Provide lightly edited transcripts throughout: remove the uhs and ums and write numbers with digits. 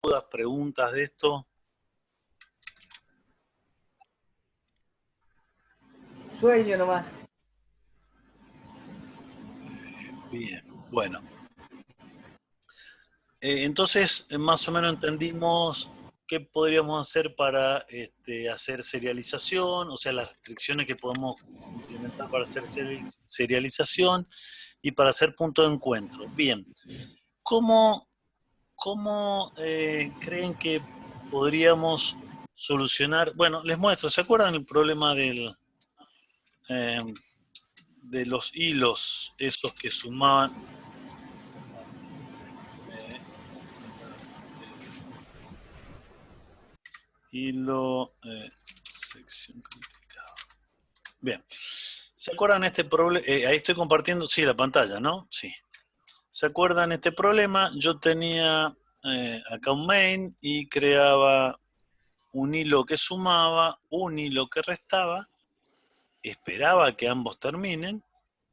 dudas, preguntas de esto? Sueño nomás. Bien, bueno. Entonces, más o menos entendimos qué podríamos hacer para hacer serialización, o sea, las restricciones que podemos implementar para hacer serialización y para hacer punto de encuentro. Bien, ¿cómo creen que podríamos solucionar? Bueno, les muestro, ¿se acuerdan el problema de los hilos, esos que sumaban? Hilo, sección crítica. Bien. ¿Se acuerdan este problema? Ahí estoy compartiendo, sí, la pantalla, ¿no? Sí. ¿Se acuerdan este problema? Yo tenía acá un main y creaba un hilo que sumaba, un hilo que restaba, esperaba que ambos terminen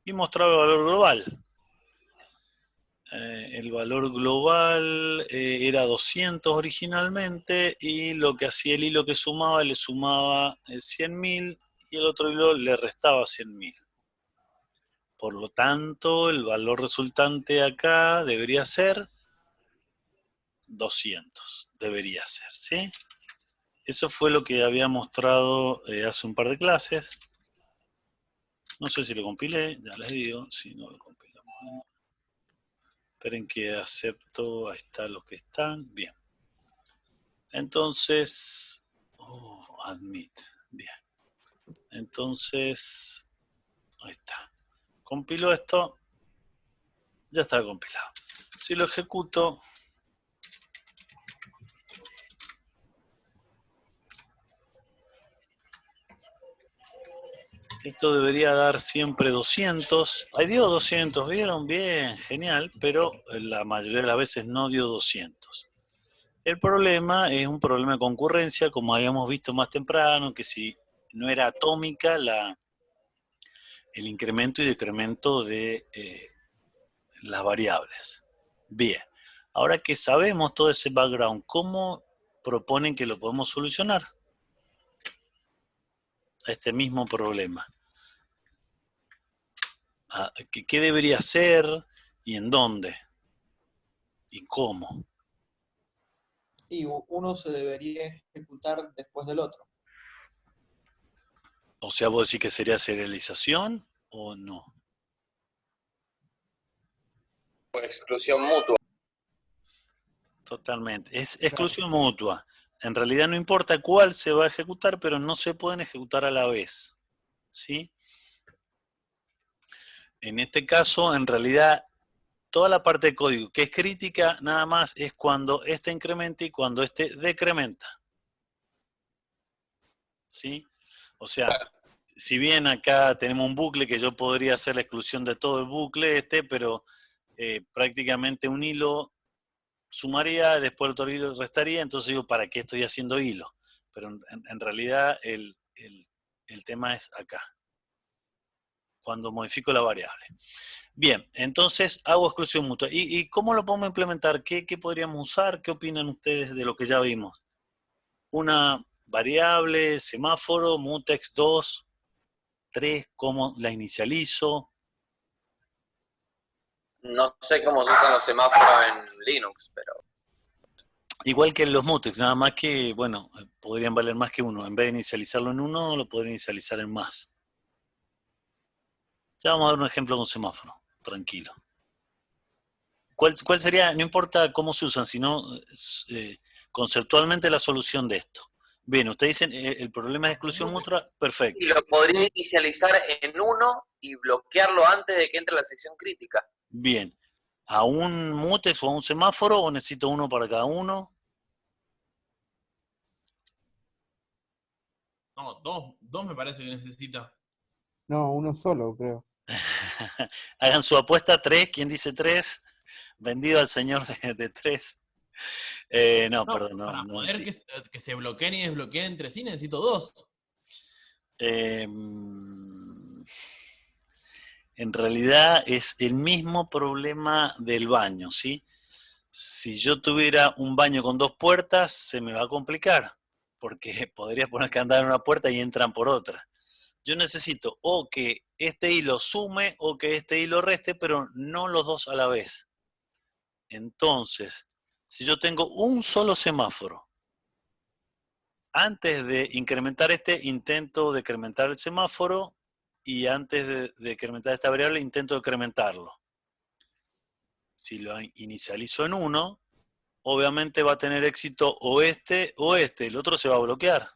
y mostraba el valor global. El valor global era 200 originalmente y lo que hacía el hilo que sumaba, le sumaba 100.000 y el otro hilo le restaba 100.000. Por lo tanto, el valor resultante acá debería ser 200. Debería ser, ¿sí? Eso fue lo que había mostrado hace un par de clases. No sé si lo compilé, ya les digo, si no lo compilamos. Esperen que acepto, ahí está los que están, bien. Entonces, admit, bien. Entonces, ahí está. Compilo esto, ya está compilado. Si lo ejecuto, esto debería dar siempre 200. Ahí dio 200, ¿vieron? Bien, genial, pero la mayoría de las veces no dio 200. El problema es un problema de concurrencia, como habíamos visto más temprano, que si no era atómica el incremento y decremento de las variables. Bien, ahora que sabemos todo ese background, ¿cómo proponen que lo podemos solucionar a este mismo problema? ¿Qué debería hacer y en dónde? ¿Y cómo? Y uno se debería ejecutar después del otro. O sea, ¿vos decís que sería serialización o no? O exclusión mutua. Totalmente. Es exclusión mutua. En realidad no importa cuál se va a ejecutar, pero no se pueden ejecutar a la vez. ¿Sí? En este caso, en realidad, toda la parte de código que es crítica, nada más es cuando este incrementa y cuando este decrementa. ¿Sí? O sea, si bien acá tenemos un bucle que yo podría hacer la exclusión de todo el bucle pero prácticamente un hilo sumaría, después el otro hilo restaría, entonces digo, ¿para qué estoy haciendo hilo? Pero en realidad el tema es acá, cuando modifico la variable. Bien, entonces hago exclusión mutua. ¿Y cómo lo podemos implementar? ¿Qué podríamos usar? ¿Qué opinan ustedes de lo que ya vimos? Una variable, semáforo, mutex 2, 3, ¿cómo la inicializo? No sé cómo se usan los semáforos en Linux, pero... Igual que los mutex, nada más que, bueno, podrían valer más que uno. En vez de inicializarlo en uno, lo podrían inicializar en más. Ya vamos a ver un ejemplo con semáforo, tranquilo. ¿Cuál sería, no importa cómo se usan, sino conceptualmente la solución de esto? Bien, ustedes dicen, el problema de exclusión mutua, perfecto. Y lo podría inicializar en uno y bloquearlo antes de que entre la sección crítica. Bien, ¿a un mutex o a un semáforo o necesito uno para cada uno? No, dos me parece que necesita. No, uno solo, creo. Hagan su apuesta, 3, ¿quién dice 3? Vendido al señor de 3. No, perdón, Para no poder entiendo. que se bloqueen y desbloqueen entre sí necesito dos. En realidad es el mismo problema del baño, ¿sí? Si yo tuviera un baño con 2 puertas, se me va a complicar, porque podría poner candado en una puerta y entran por otra. Yo necesito o que este hilo sume o que este hilo reste, pero no los dos a la vez. Entonces, si yo tengo un solo semáforo, antes de incrementar intento decrementar el semáforo, y antes de decrementar esta variable, intento decrementarlo. Si lo inicializo en 1, obviamente va a tener éxito o este, el otro se va a bloquear.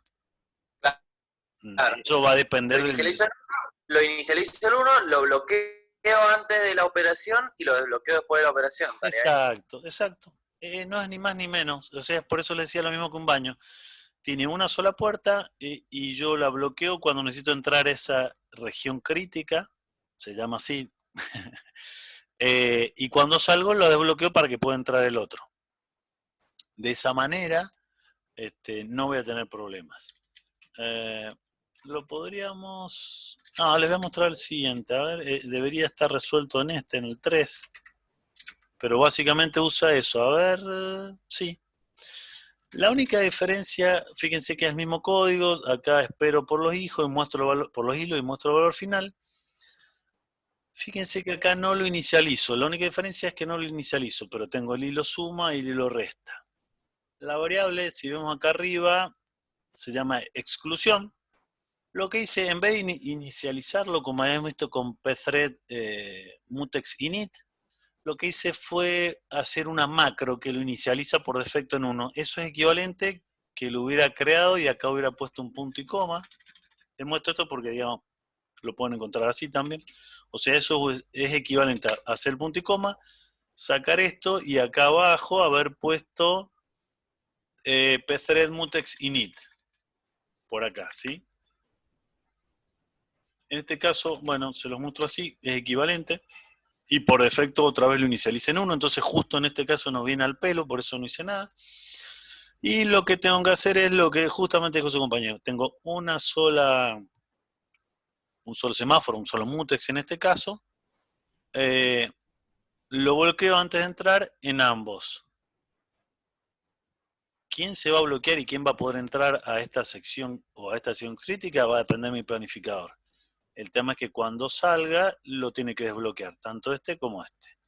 Claro. Eso va a depender del... Lo inicializo en 1, lo bloqueo antes de la operación y lo desbloqueo después de la operación. Exacto, exacto. No es ni más ni menos. O sea, por eso le decía lo mismo que un baño. Tiene una sola puerta y yo la bloqueo cuando necesito entrar a esa región crítica, se llama así, y cuando salgo lo desbloqueo para que pueda entrar el otro. De esa manera no voy a tener problemas. Lo podríamos... No, les voy a mostrar el siguiente. A ver, debería estar resuelto en en el 3. Pero básicamente usa eso. A ver, sí. La única diferencia, fíjense que es el mismo código. Acá espero por los hijos y muestro el valor, por los hilos y muestro el valor final. Fíjense que acá no lo inicializo. La única diferencia es que no lo inicializo, pero tengo el hilo suma y el hilo resta. La variable, si vemos acá arriba, se llama exclusión. Lo que hice, en vez de inicializarlo, como habíamos visto con pthread mutex init, lo que hice fue hacer una macro que lo inicializa por defecto en 1. Eso es equivalente que lo hubiera creado y acá hubiera puesto un punto y coma. Les muestro esto porque, digamos, lo pueden encontrar así también. O sea, eso es equivalente a hacer punto y coma, sacar esto y acá abajo haber puesto pthread mutex init. Por acá, ¿sí? En este caso, bueno, se los muestro así, es equivalente. Y por defecto otra vez lo inicialicé en 1, entonces justo en este caso nos viene al pelo, por eso no hice nada. Y lo que tengo que hacer es lo que justamente dijo su compañero. Tengo un solo semáforo, un solo mutex en este caso. Lo bloqueo antes de entrar en ambos. ¿Quién se va a bloquear y quién va a poder entrar a esta sección o a esta sección crítica? Va a depender de mi planificador. El tema es que cuando salga lo tiene que desbloquear, tanto este como este.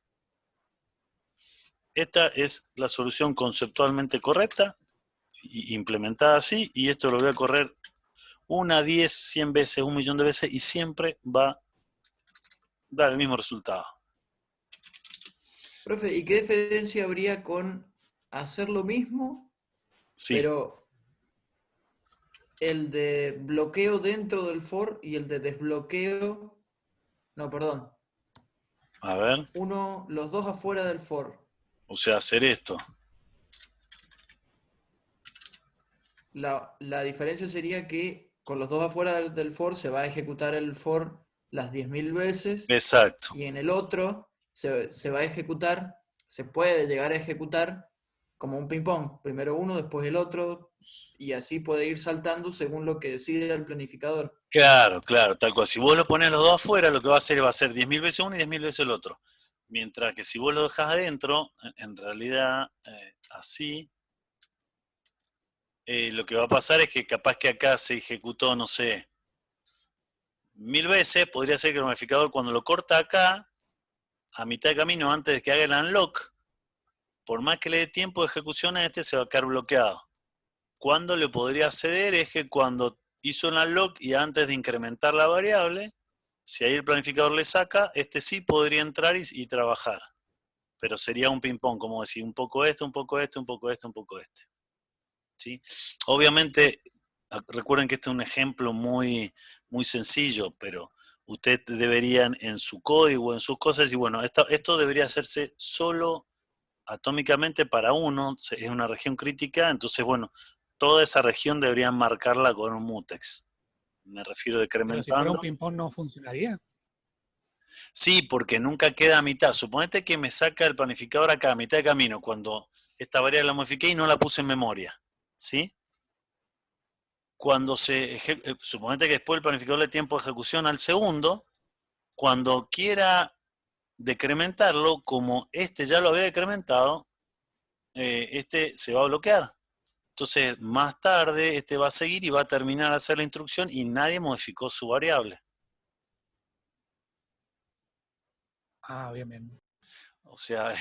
Esta es la solución conceptualmente correcta, implementada así, y esto lo voy a correr 1, 10, 100 veces, 1.000.000 de veces, y siempre va a dar el mismo resultado. Profe, ¿y qué diferencia habría con hacer lo mismo, Sí. pero el de bloqueo dentro del for y el de desbloqueo... No, perdón. A ver. Los dos afuera del for. O sea, hacer esto. La diferencia sería que con los dos afuera del for se va a ejecutar el for las 10.000 veces. Exacto. Y en el otro se va a ejecutar, se puede llegar a ejecutar como un ping-pong. Primero uno, después el otro, y así puede ir saltando según lo que decide el planificador. Claro, claro, tal cual. Si vos lo pones los dos afuera, lo que va a hacer 10.000 veces uno y 10.000 veces el otro. Mientras que si vos lo dejás adentro, en realidad, así, lo que va a pasar es que capaz que acá se ejecutó, no sé, 1000 veces, podría ser que el modificador cuando lo corta acá, a mitad de camino, antes de que haga el unlock, por más que le dé tiempo de ejecución a este, se va a quedar bloqueado. Cuando le podría acceder es que cuando hizo un unlock y antes de incrementar la variable, si ahí el planificador le saca, este sí podría entrar y trabajar. Pero sería un ping-pong, como decir, un poco este, un poco este, un poco este, un poco este. ¿Sí? Obviamente, recuerden que este es un ejemplo muy, muy sencillo, pero ustedes deberían en su código, en sus cosas, y bueno, esto debería hacerse solo atómicamente para uno, es una región crítica, entonces bueno, toda esa región deberían marcarla con un mutex. Me refiero a decrementando. Pero si fuera un ping-pong no funcionaría. Sí, porque nunca queda a mitad. Suponete que me saca el planificador acá a mitad de camino, cuando esta variable la modifiqué y no la puse en memoria. ¿Sí? Cuando suponete que después el planificador le dé tiempo de ejecución al segundo, cuando quiera decrementarlo, como este ya lo había decrementado, este se va a bloquear. Entonces, más tarde, este va a seguir y va a terminar de hacer la instrucción y nadie modificó su variable. Ah, bien, bien. O sea,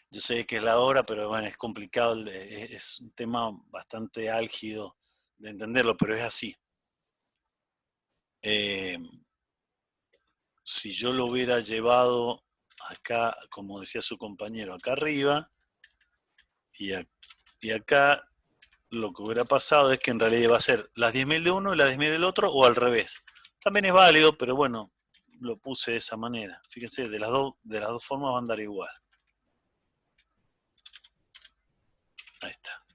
yo sé que es la hora, pero bueno, es complicado, es un tema bastante álgido de entenderlo, pero es así. Si yo lo hubiera llevado acá, como decía su compañero, acá arriba, y acá lo que hubiera pasado es que en realidad iba a ser las 10.000 de uno y las 10.000 del otro, o al revés. También es válido, pero bueno, lo puse de esa manera. Fíjense, de las dos formas va a andar igual. Ahí está.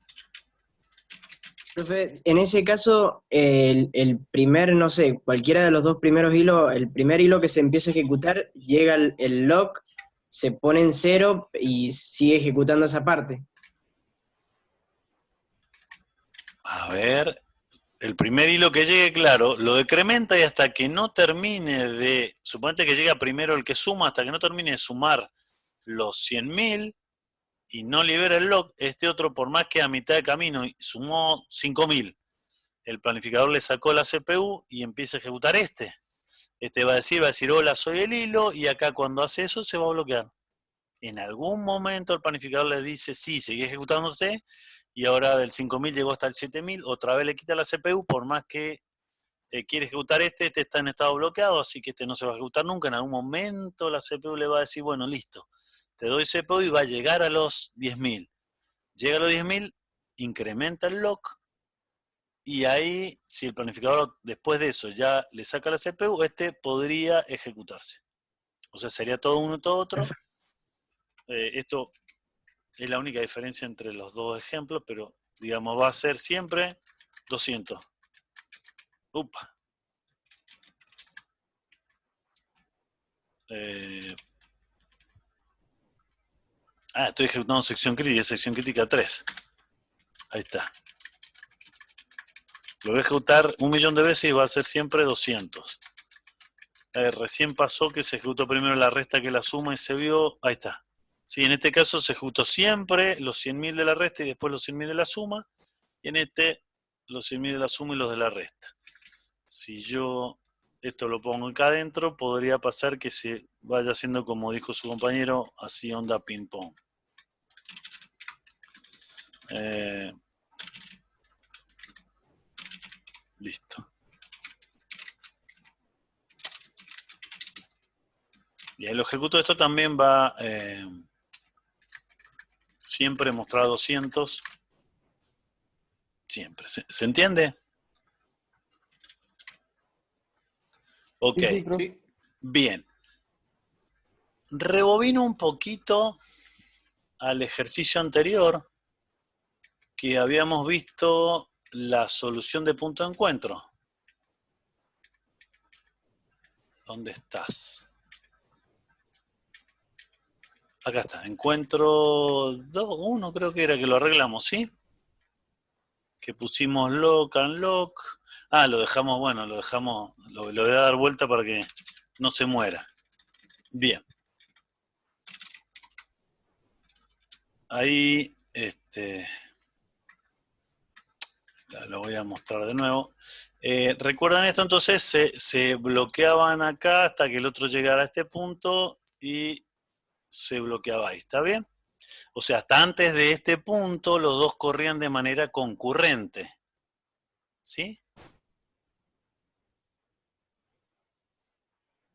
Profe, en ese caso, el primer, no sé, cualquiera de los dos primeros hilos, el primer hilo que se empieza a ejecutar, llega el lock, se pone en 0 y sigue ejecutando esa parte. A ver, el primer hilo que llegue, claro, lo decrementa y hasta que no termine de, suponete que llega primero el que suma, hasta que no termine de sumar los 100.000 y no libera el lock, este otro, por más que a mitad de camino sumó 5.000, el planificador le sacó la CPU y empieza a ejecutar este. Este va a decir, hola, soy el hilo, y acá cuando hace eso se va a bloquear. En algún momento el planificador le dice, sí, sigue ejecutándose, y ahora del 5.000 llegó hasta el 7.000, otra vez le quita la CPU, por más que quiere ejecutar este está en estado bloqueado, así que este no se va a ejecutar nunca. En algún momento la CPU le va a decir, bueno, listo, te doy CPU y va a llegar a los 10.000. Llega a los 10.000, incrementa el lock, y ahí, si el planificador después de eso ya le saca la CPU, este podría ejecutarse. O sea, sería todo uno y todo otro. Esto es la única diferencia entre los dos ejemplos, pero digamos, va a ser siempre 200. Upa. Estoy ejecutando sección crítica, sección crítica 3. Ahí está. Lo voy a ejecutar 1.000.000 de veces y va a ser siempre 200. Recién pasó que se ejecutó primero la resta que la suma y se vio. Ahí está. Sí, en este caso se ejecutó siempre los 100.000 de la resta y después los 100.000 de la suma. Y en este, los 100.000 de la suma y los de la resta. Si yo esto lo pongo acá adentro, podría pasar que se vaya haciendo, como dijo su compañero, así onda ping-pong. Listo. Y ahí lo ejecuto. Esto también va siempre mostrar 200. Siempre. ¿Se entiende? Ok. Sí, profe. Sí. Bien. Rebobino un poquito al ejercicio anterior que habíamos visto la solución de punto de encuentro. ¿Dónde estás? Acá está, encuentro 1 creo que era que lo arreglamos, ¿sí? Que pusimos lock, unlock. Lo dejamos, bueno, lo voy a dar vuelta para que no se muera. Bien. Ahí, lo voy a mostrar de nuevo. ¿Recuerdan esto? Entonces se bloqueaban acá hasta que el otro llegara a este punto y se bloqueaba ahí, ¿está bien? O sea, hasta antes de este punto los dos corrían de manera concurrente. ¿Sí?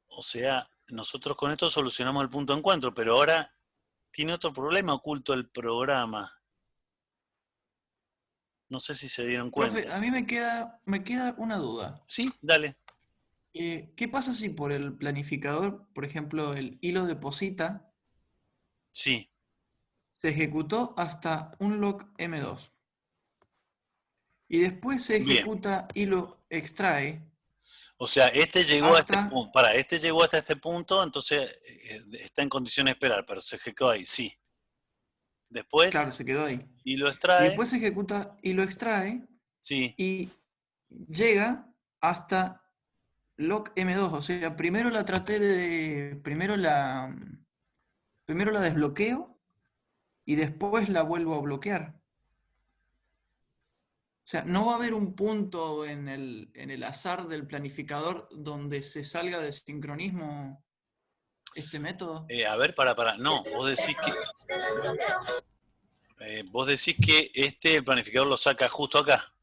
O sea, nosotros con esto solucionamos el punto de encuentro, pero ahora tiene otro problema oculto el programa. No sé si se dieron cuenta. Profe, a mí me queda una duda. Sí, dale. ¿Qué pasa si por el planificador, por ejemplo, el hilo deposita, Sí. se ejecutó hasta un lock M2? Y después se Bien. ejecuta hilo extrae. O sea, este llegó hasta... a este punto. Este llegó hasta este punto, entonces está en condición de esperar, pero se ejecutó ahí, sí. Después, Claro, se quedó ahí. y lo Y extrae. después se ejecuta hilo extrae. Sí. Y llega hasta lock M2. O sea, primero la desbloqueo y después la vuelvo a bloquear. O sea, no va a haber un punto en el azar del planificador donde se salga de sincronismo este método. A ver, para. No, vos decís que el planificador lo saca justo acá.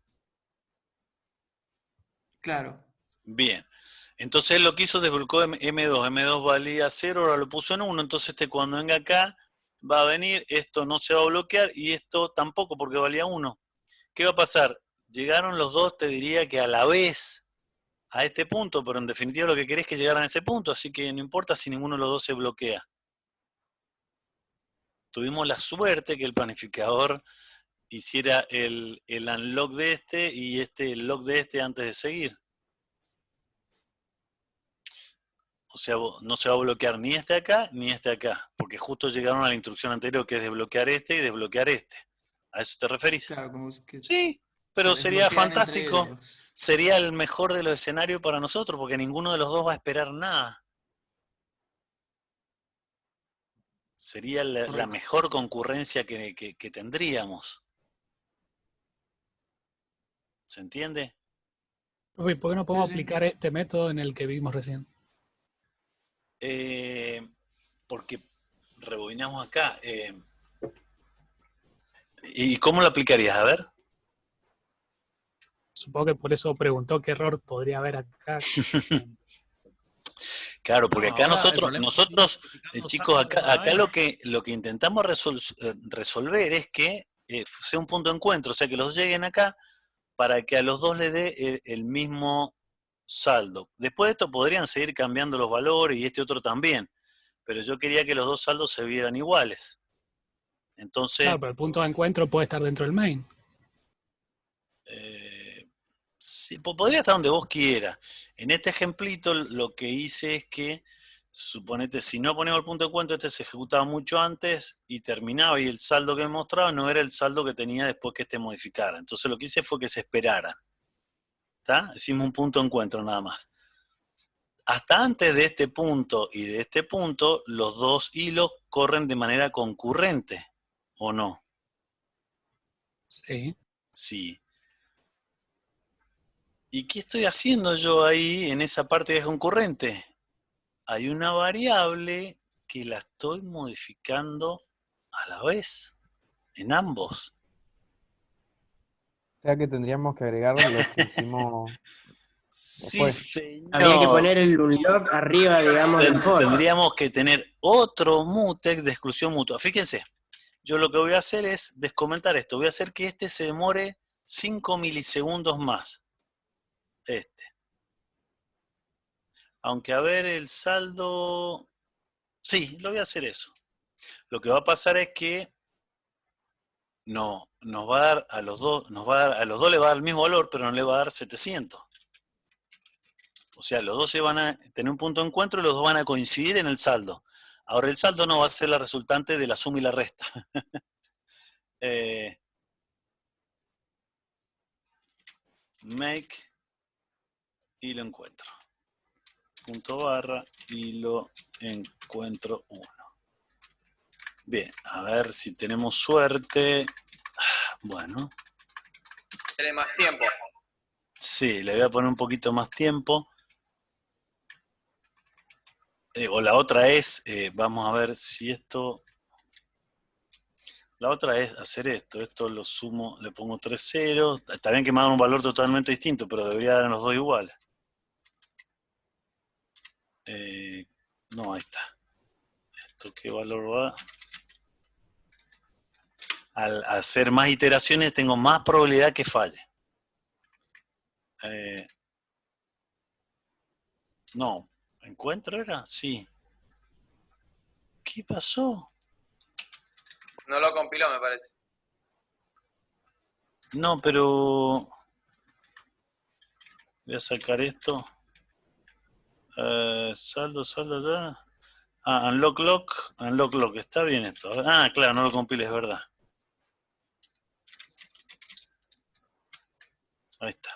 Claro. Bien. Entonces él lo que hizo, desbloqueó M2. M2 valía 0, ahora lo puso en 1. Entonces cuando venga acá, va a venir, esto no se va a bloquear y esto tampoco porque valía 1. ¿Qué va a pasar? Llegaron los dos, te diría que a la vez, a este punto, pero en definitiva lo que querés es que llegaran a ese punto, así que no importa si ninguno de los dos se bloquea. Tuvimos la suerte que el planificador hiciera el unlock de este y el lock de este antes de seguir. O sea, no se va a bloquear ni este acá ni este acá, porque justo llegaron a la instrucción anterior que es desbloquear este y desbloquear este. ¿A eso te referís? Claro, como que Sí, se pero sería desbloquean entre fantástico. ellos. Sería el mejor de los escenarios para nosotros, porque ninguno de los dos va a esperar nada. Sería la Correcto. mejor concurrencia que tendríamos. ¿Se entiende? Profe, ¿por qué no podemos Sí. aplicar este método en el que vimos recién? Porque rebobinamos acá. ¿Y cómo lo aplicarías? A ver. Supongo que por eso preguntó qué error podría haber acá. Claro, porque No, acá ahora el nosotros, problema es que estamos aplicando chicos, saldos acá otra vez. lo que intentamos resolver es que sea un punto de encuentro, o sea, que los lleguen acá para que a los dos les dé el mismo saldo. Después de esto podrían seguir cambiando los valores y este otro también, pero yo quería que los dos saldos se vieran iguales. Entonces, Claro, pero el punto de encuentro puede estar dentro del main. sí, podría estar donde vos quieras. En este ejemplito lo que hice es que, suponete, si no ponemos el punto de encuentro, este se ejecutaba mucho antes y terminaba, y el saldo que me mostraba no era el saldo que tenía después que este modificara. Entonces lo que hice fue que se esperara. ¿Está? Hicimos un punto de encuentro nada más. Hasta antes de este punto y de este punto, los dos hilos corren de manera concurrente, ¿o no? Sí. Sí. ¿Y qué estoy haciendo yo ahí en esa parte que es concurrente? Hay una variable que la estoy modificando a la vez, en ambos. O sea que tendríamos que agregar los que hicimos Sí, después. señor. Habría que poner el unlock arriba, digamos, del for. Tendríamos que tener otro mutex de exclusión mutua. Fíjense, yo lo que voy a hacer es descomentar esto. Voy a hacer que este se demore 5 milisegundos más. Aunque a ver el saldo... Sí, lo voy a hacer eso. Lo que va a pasar es que nos va a dar a los dos, a los dos le va a dar el mismo valor, pero no le va a dar 700. O sea, los dos se van a tener un punto de encuentro y los dos van a coincidir en el saldo. Ahora el saldo no va a ser la resultante de la suma y la resta. Make y lo encuentro. Punto barra y lo encuentro 1. Bien, a ver si tenemos suerte. Bueno. Tiene más tiempo. Sí, le voy a poner un poquito más tiempo. O la otra es, vamos a ver si esto... La otra es hacer esto. Esto lo sumo, le pongo 3 ceros. Está bien que me hagan un valor totalmente distinto, pero debería dar en los dos iguales. No, ahí está. ¿Esto qué valor va? Al hacer más iteraciones tengo más probabilidad que falle. No, ¿encuentro era? Sí. ¿Qué pasó? No lo compiló, me parece. No, pero... Voy a sacar esto. Saldo, ya. Unlock lock. Está bien esto. Claro, no lo compile, es verdad. Ahí está.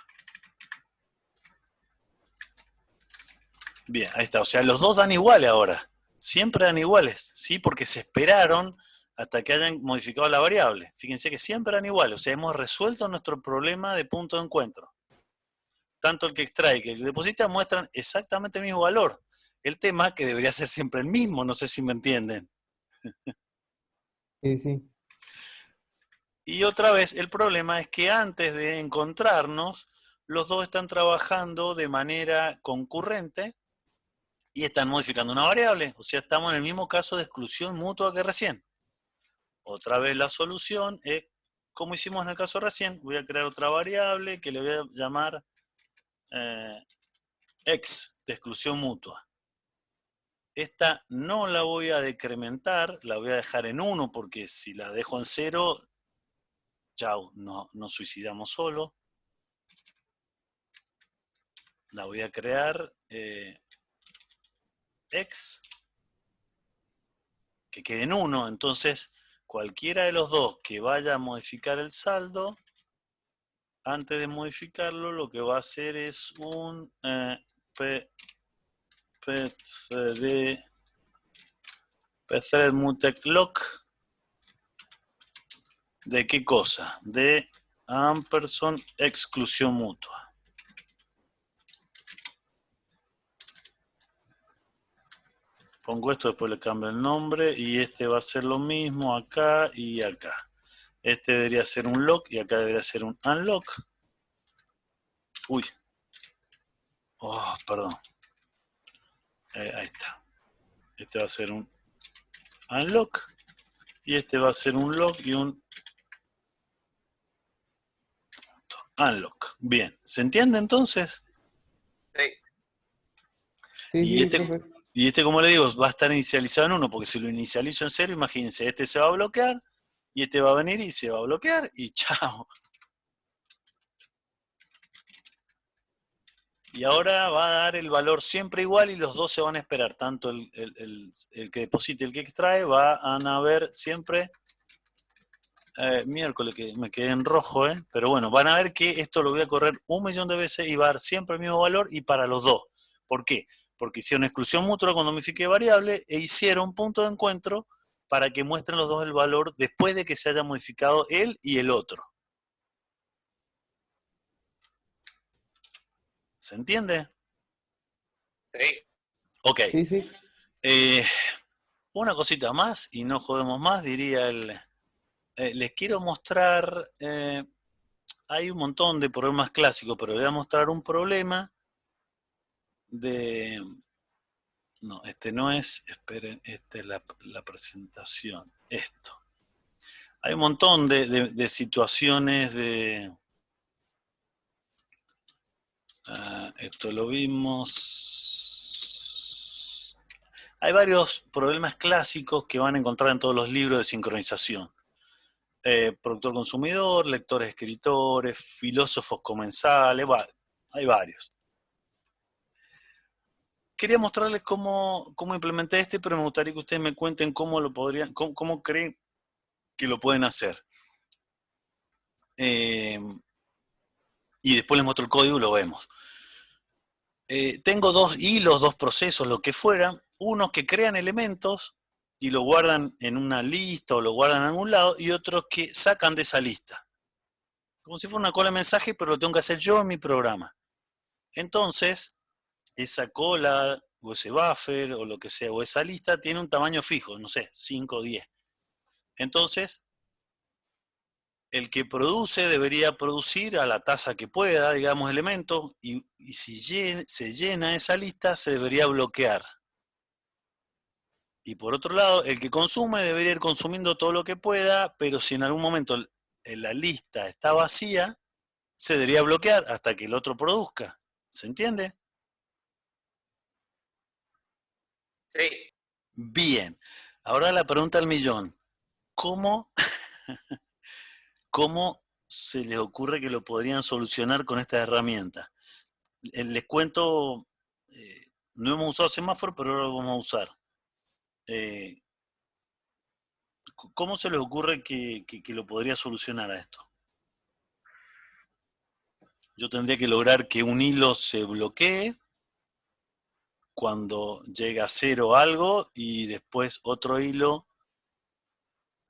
Bien, ahí está. O sea, los dos dan iguales ahora. Siempre dan iguales, ¿sí? Porque se esperaron hasta que hayan modificado la variable. Fíjense que siempre eran iguales, o sea, hemos resuelto nuestro problema de punto de encuentro. Tanto el que extrae que el que deposita muestran exactamente el mismo valor. El tema es que debería ser siempre el mismo, no sé si me entienden. Sí, sí. Y otra vez, el problema es que antes de encontrarnos, los dos están trabajando de manera concurrente y están modificando una variable. O sea, estamos en el mismo caso de exclusión mutua que recién. Otra vez la solución es, como hicimos en el caso recién, voy a crear otra variable que le voy a llamar x, de exclusión mutua. Esta no la voy a decrementar, la voy a dejar en 1, porque si la dejo en 0, chau, nos suicidamos solo. La voy a crear x, que quede en 1, entonces cualquiera de los dos que vaya a modificar el saldo, antes de modificarlo, lo que va a hacer es un pthread mutex lock. ¿De qué cosa? De ampersand exclusión mutua. Pongo esto, después le cambio el nombre y este va a ser lo mismo acá y acá. Este debería ser un lock y acá debería ser un unlock. Uy. Oh, perdón. Ahí está. Este va a ser un unlock y este va a ser un lock y un unlock. Bien, ¿se entiende entonces? Sí. Sí, Y sí, profe. y este, como le digo, va a estar inicializado en 1, porque si lo inicializo en 0, imagínense, este se va a bloquear y este va a venir y se va a bloquear y chao. Y ahora va a dar el valor siempre igual y los dos se van a esperar. Tanto el que deposita y el que extrae van a ver siempre... miércoles que me quedé en rojo, pero bueno, van a ver que esto lo voy a correr 1.000.000 de veces y va a dar siempre el mismo valor y para los dos. ¿Por qué? Porque hicieron exclusión mutua cuando modifiqué variable e hicieron punto de encuentro para que muestren los dos el valor después de que se haya modificado él y el otro. ¿Se entiende? Sí. Ok. Sí, sí. Una cosita más y no jodemos más, diría el... les quiero mostrar... hay un montón de problemas clásicos, pero les voy a mostrar un problema de... No, este no es, esperen, esta es la presentación, esto. Hay un montón de situaciones de... esto lo vimos... Hay varios problemas clásicos que van a encontrar en todos los libros de sincronización. Productor-consumidor, lectores-escritores, filósofos comensales, hay varios. Quería mostrarles cómo implementé este, pero me gustaría que ustedes me cuenten cómo lo podrían, cómo creen que lo pueden hacer. Y después les muestro el código y lo vemos. Tengo dos hilos, dos procesos, lo que fuera, unos que crean elementos y lo guardan en una lista o lo guardan en algún lado, y otros que sacan de esa lista. Como si fuera una cola de mensaje, pero lo tengo que hacer yo en mi programa. Entonces, esa cola o ese buffer o lo que sea, o esa lista, tiene un tamaño fijo, no sé, 5 o 10. Entonces, el que produce debería producir a la tasa que pueda, digamos, elementos, y si se llena esa lista, se debería bloquear. Y por otro lado, el que consume debería ir consumiendo todo lo que pueda, pero si en algún momento la lista está vacía, se debería bloquear hasta que el otro produzca. ¿Se entiende? Sí. Bien. Ahora la pregunta al millón. ¿Cómo se les ocurre que lo podrían solucionar con esta herramienta? Les cuento, no hemos usado semáforo, pero ahora lo vamos a usar. ¿Cómo se les ocurre que lo podría solucionar a esto? Yo tendría que lograr que un hilo se bloquee cuando llega a 0 algo y después otro hilo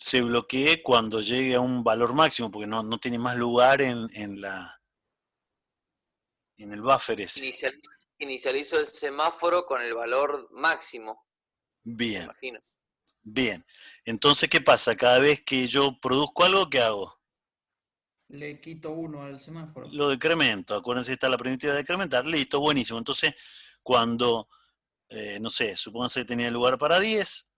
se bloquee cuando llegue a un valor máximo, porque no tiene más lugar en el buffer ese. Inicializo el semáforo con el valor máximo, me Bien, imagino. bien. Entonces, ¿qué pasa? Cada vez que yo produzco algo, ¿qué hago? Le quito 1 al semáforo. Lo decremento. Acuérdense, está la primitiva de decrementar. Listo, buenísimo. Entonces, cuando, no sé, supónganse que tenía lugar para 10,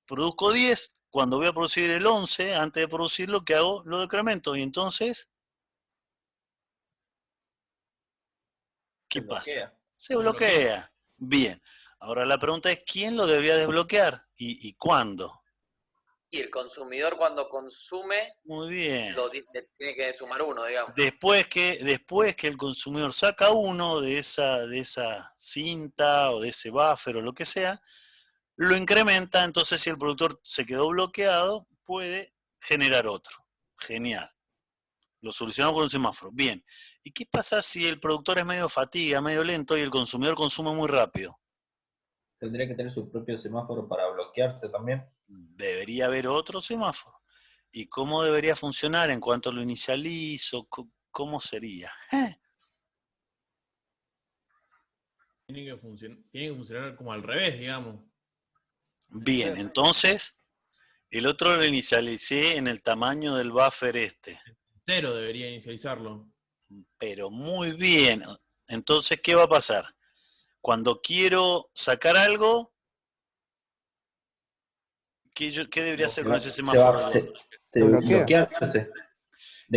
produzco 10. Cuando voy a producir el 11, antes de producirlo, ¿qué hago? Lo decremento. Y entonces, ¿qué pasa? Se bloquea. Bien. Ahora la pregunta es, ¿quién lo debería desbloquear? ¿Y cuándo? Y el consumidor cuando consume Muy bien. le tiene que sumar 1, digamos. Después que el consumidor saca uno de esa cinta o de ese buffer o lo que sea, lo incrementa, entonces si el productor se quedó bloqueado, puede generar otro. Genial. Lo solucionamos con un semáforo. Bien. ¿Y qué pasa si el productor es medio fatiga, medio lento y el consumidor consume muy rápido? Tendría que tener su propio semáforo para bloquearse también. Debería haber otro semáforo. ¿Y cómo debería funcionar en cuanto lo inicializo? ¿Cómo sería? Tiene que funcionar como al revés, digamos. Bien, entonces, el otro lo inicialicé en el tamaño del buffer este. 0 debería inicializarlo. Pero muy bien. Entonces, ¿qué va a pasar? Cuando quiero sacar algo, ¿qué debería hacer con ese semáforo? Se bloquea. bloquearse,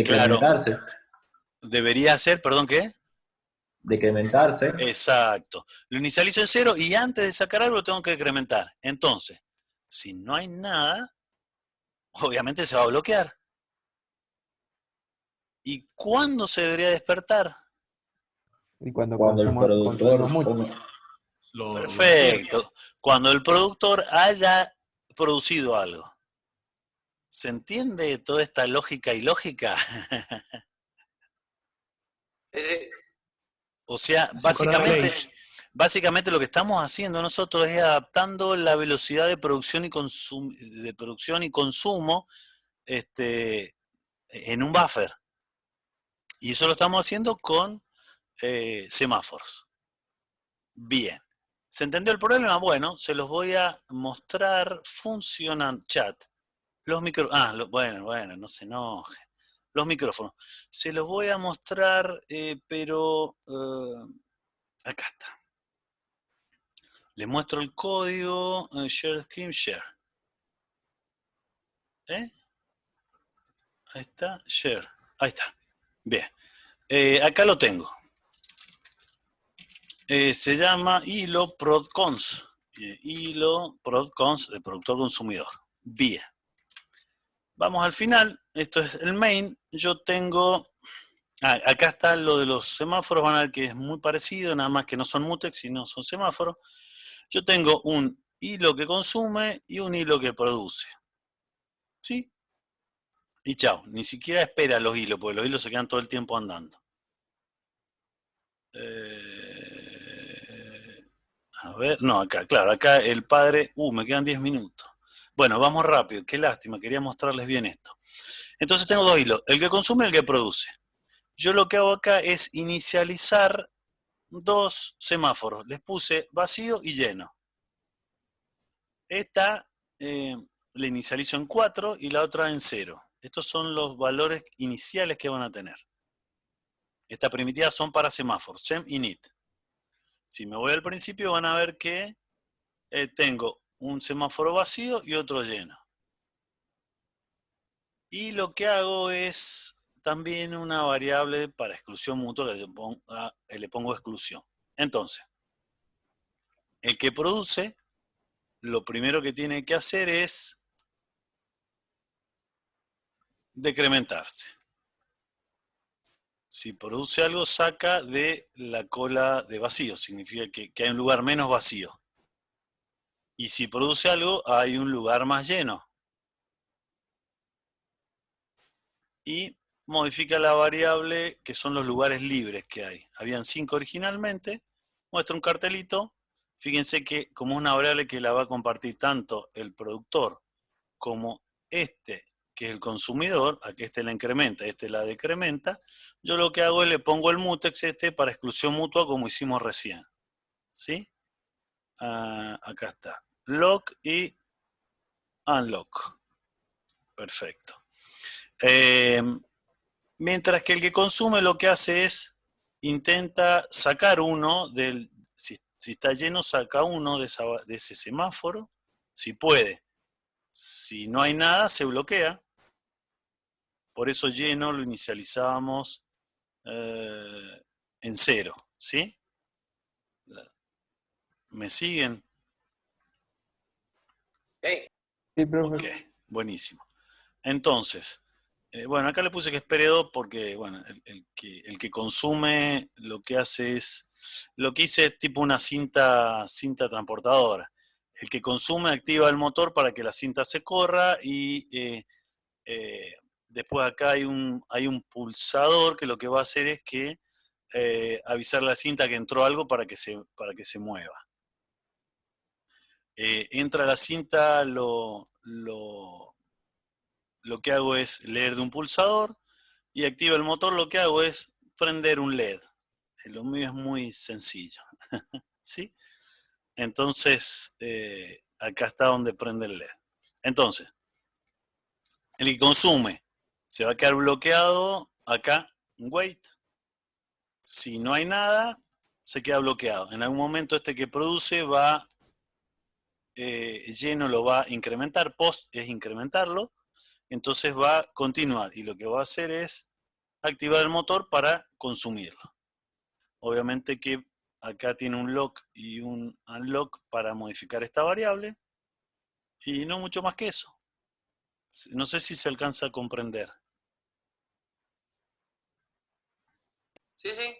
Claro, decrementarse, debería hacer, perdón, ¿qué? decrementarse. Exacto. Lo inicializo en 0 y antes de sacar algo lo tengo que decrementar. Entonces, si no hay nada, obviamente se va a bloquear. ¿Y cuándo se debería despertar? Y cuando Cuando el productor consumimos mucho. Lo Perfecto. Cuando el productor haya producido algo. ¿Se entiende toda esta lógica ilógica? O sea, Se acuerda la ley. básicamente lo que estamos haciendo nosotros es adaptando la velocidad de producción y consumo en un buffer. Y eso lo estamos haciendo con semáforos. Bien. ¿Se entendió el problema? Bueno, se los voy a mostrar funcionando. Chat. Los micrófonos. Bueno, no se enoje. Los micrófonos. Se los voy a mostrar, pero acá está. Les muestro el código. Share screen, share. Ahí está, share. Ahí está. Bien. Acá lo tengo. Se llama hilo ProdCons. Hilo ProdCons de productor consumidor. Bien. Vamos al final. Esto es el main. Yo tengo... acá está lo de los semáforos. Van a ver que es muy parecido, nada más que no son mutex, sino son semáforos. Yo tengo un hilo que consume y un hilo que produce. ¿Sí? Y chao. Ni siquiera espera los hilos, porque los hilos se quedan todo el tiempo andando. A ver, no, acá, claro, acá el padre... me quedan 10 minutos. Bueno, vamos rápido, qué lástima, quería mostrarles bien esto. Entonces tengo dos hilos, el que consume y el que produce. Yo lo que hago acá es inicializar dos semáforos. Les puse vacío y lleno. Esta la inicializo en 4 y la otra en 0. Estos son los valores iniciales que van a tener. Estas primitivas son para semáforos, sem y init. Si me voy al principio van a ver que tengo un semáforo vacío y otro lleno. Y lo que hago es también una variable para exclusión mutua que le pongo exclusión. Entonces, el que produce, lo primero que tiene que hacer es decrementarse. Si produce algo, saca de la cola de vacío, significa que hay un lugar menos vacío. Y si produce algo, hay un lugar más lleno. Y modifica la variable que son los lugares libres que hay. Habían 5 originalmente, muestra un cartelito. Fíjense que como es una variable que la va a compartir tanto el productor como este, que es el consumidor, aquí este la incrementa, este la decrementa, yo lo que hago es le pongo el mutex para exclusión mutua como hicimos recién. ¿Sí? Acá está. Lock y unlock. Perfecto. Mientras que el que consume lo que hace es, intenta sacar uno del, si está lleno, saca uno de ese semáforo, si puede. Si no hay nada, se bloquea. Por eso lleno lo inicializábamos en 0, ¿sí? ¿Me siguen? Ok. Sí, profe. Ok, buenísimo. Entonces, bueno, acá le puse que espere 2 porque, bueno, el que consume lo que hace es, lo que hice es tipo una cinta transportadora. El que consume activa el motor para que la cinta se corra y después acá hay un pulsador que lo que va a hacer es que avisar a la cinta que entró algo para que se mueva. Entra la cinta, lo que hago es leer de un pulsador y activa el motor, lo que hago es prender un LED. Lo mío es muy sencillo. ¿Sí? Entonces, acá está donde prende el LED. Entonces, el que consume se va a quedar bloqueado acá, en wait. Si no hay nada, se queda bloqueado. En algún momento este que produce va, lleno lo va a incrementar, post es incrementarlo, entonces va a continuar y lo que va a hacer es activar el motor para consumirlo. Obviamente que acá tiene un lock y un unlock para modificar esta variable y no mucho más que eso. No sé si se alcanza a comprender. Sí, sí.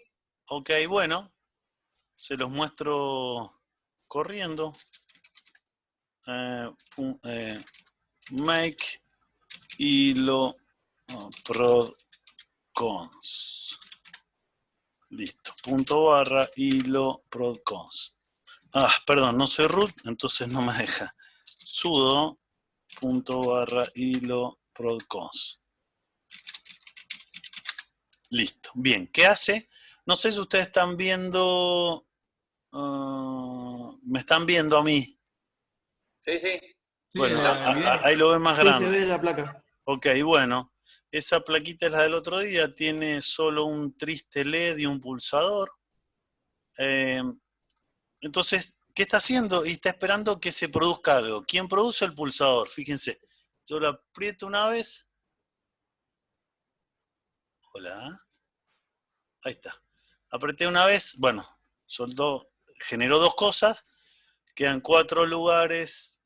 Ok, bueno, se los muestro corriendo. Make hilo prod cons. Listo. Punto barra hilo prod cons. Perdón, no soy root, entonces no me deja. Sudo punto barra hilo prod cons. Listo. Bien, ¿qué hace? No sé si ustedes están viendo. Me están viendo a mí. Sí, sí. Sí, Bueno, el video. ahí lo ven más Sí, se grande. ve la placa. Ok, bueno. Esa plaquita es la del otro día. Tiene solo un triste LED y un pulsador. Entonces, ¿qué está haciendo? Y está esperando que se produzca algo. ¿Quién produce el pulsador? Fíjense. Yo lo aprieto una vez. Hola. Ahí está. Apreté una vez. Bueno, generó 2 cosas. Quedan 4 lugares.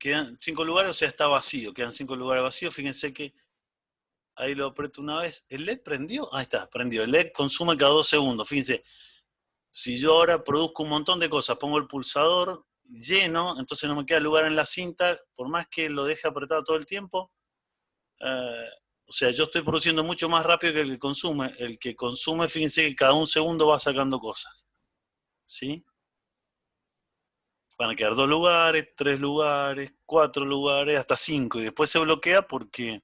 Quedan 5 lugares, o sea, está vacío. Quedan 5 lugares vacíos. Fíjense que ahí lo aprieto una vez. ¿El LED prendió? Ahí está, prendió. El LED consume cada 2 segundos. Fíjense, si yo ahora produzco un montón de cosas, pongo el pulsador lleno, entonces no me queda lugar en la cinta, por más que lo deje apretado todo el tiempo. O sea, yo estoy produciendo mucho más rápido que el que consume. El que consume, fíjense que cada 1 segundo va sacando cosas. ¿Sí? Van a quedar 2 lugares, 3 lugares, 4 lugares, hasta 5. Y después se bloquea porque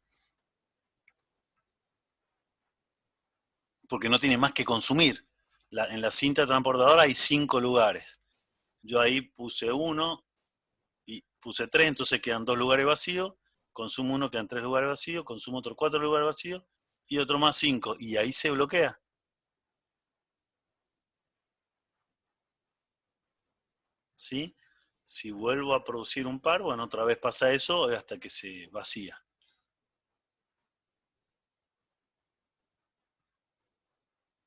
no tiene más que consumir. En la cinta transportadora hay 5 lugares. Yo ahí puse 1 y puse 3, entonces quedan 2 lugares vacíos. Consumo 1, quedan 3 lugares vacíos. Consumo otro 4 lugares vacíos. Y otro más 5. Y ahí se bloquea. ¿Sí? Si vuelvo a producir un par, bueno, otra vez pasa eso hasta que se vacía.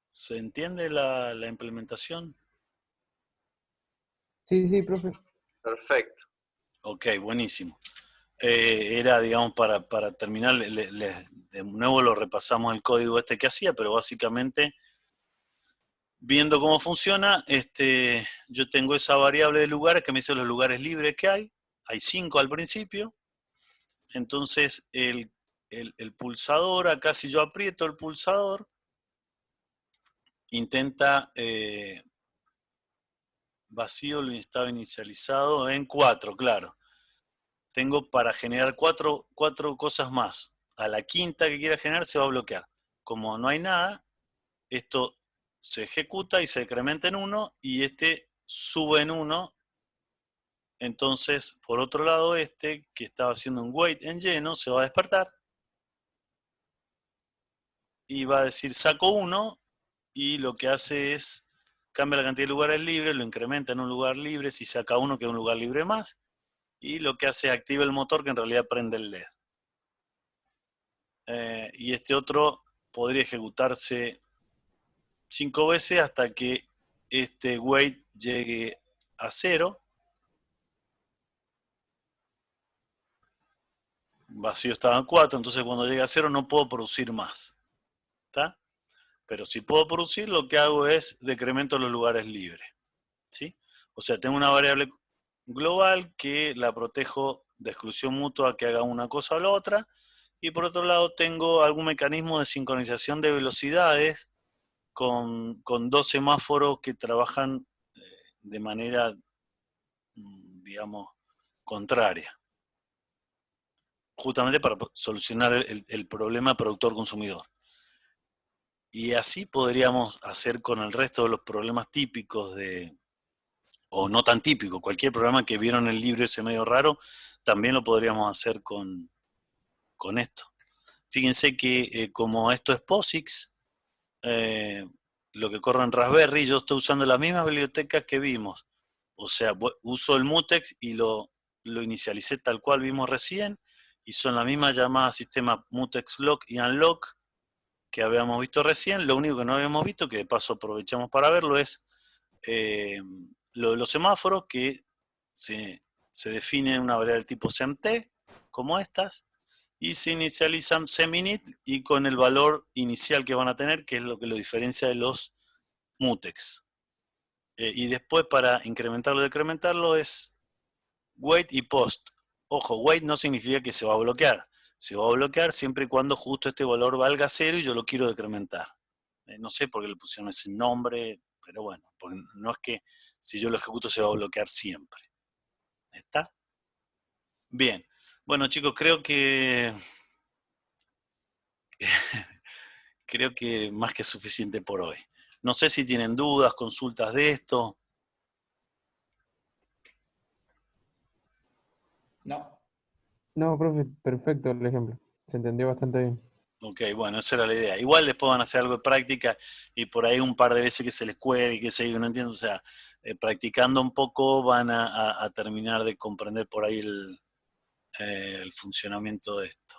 ¿Se entiende la implementación? Sí, sí, profe. Perfecto. Ok, buenísimo. Era, digamos, para terminar, de nuevo lo repasamos el código que hacía, pero básicamente, viendo cómo funciona, yo tengo esa variable de lugares que me dice los lugares libres que hay. Hay 5 al principio. Entonces, el pulsador, acá si yo aprieto el pulsador, intenta vacío lo estaba inicializado en 4, claro. Tengo para generar 4 cosas más. A la quinta que quiera generar se va a bloquear. Como no hay nada, esto se ejecuta y se decrementa en 1 y este sube en 1. Entonces, por otro lado, este que estaba haciendo un wait en lleno se va a despertar y va a decir saco 1 y lo que hace es cambia la cantidad de lugares libres, lo incrementa en un lugar libre, si saca 1 queda un lugar libre más, y lo que hace es activa el motor que en realidad prende el LED. Y este otro podría ejecutarse 5 veces hasta que este wait llegue a 0. Vacío estaba en 4, entonces cuando llegue a 0 no puedo producir más. ¿Está? Pero si puedo producir, lo que hago es decremento los lugares libres. ¿Sí? O sea, tengo una variable global que la protejo de exclusión mutua que haga una cosa o la otra. Y por otro lado tengo algún mecanismo de sincronización de velocidades con 2 semáforos que trabajan de manera, digamos, contraria. Justamente para solucionar el problema productor-consumidor. Y así podríamos hacer con el resto de los problemas típicos o no tan típicos, cualquier programa que vieron en el libro ese medio raro, también lo podríamos hacer con esto. Fíjense que como esto es POSIX, lo que corre en Raspberry, yo estoy usando las mismas bibliotecas que vimos. O sea, uso el mutex y lo inicialicé tal cual vimos recién, y son la misma llamada sistema mutex lock y unlock que habíamos visto recién. Lo único que no habíamos visto, que de paso aprovechamos para verlo, es lo de los semáforos, que se define una variable tipo semt, como estas, y se inicializan seminit y con el valor inicial que van a tener, que es lo que lo diferencia de los mutex. Y después, para incrementarlo o decrementarlo, es wait y post. Ojo, wait no significa que se va a bloquear. Se va a bloquear siempre y cuando justo este valor valga 0 y yo lo quiero decrementar. No sé por qué le pusieron ese nombre, pero bueno, porque no es que si yo lo ejecuto se va a bloquear siempre. ¿Está? Bien. Bueno, chicos, creo que más que suficiente por hoy. No sé si tienen dudas, consultas de esto. No. No, profe, perfecto el ejemplo. Se entendió bastante bien. Ok, bueno, esa era la idea. Igual después van a hacer algo de práctica y por ahí un par de veces que se les cuelgue y que se no entiendo. O sea, practicando un poco van a terminar de comprender por ahí el funcionamiento de esto.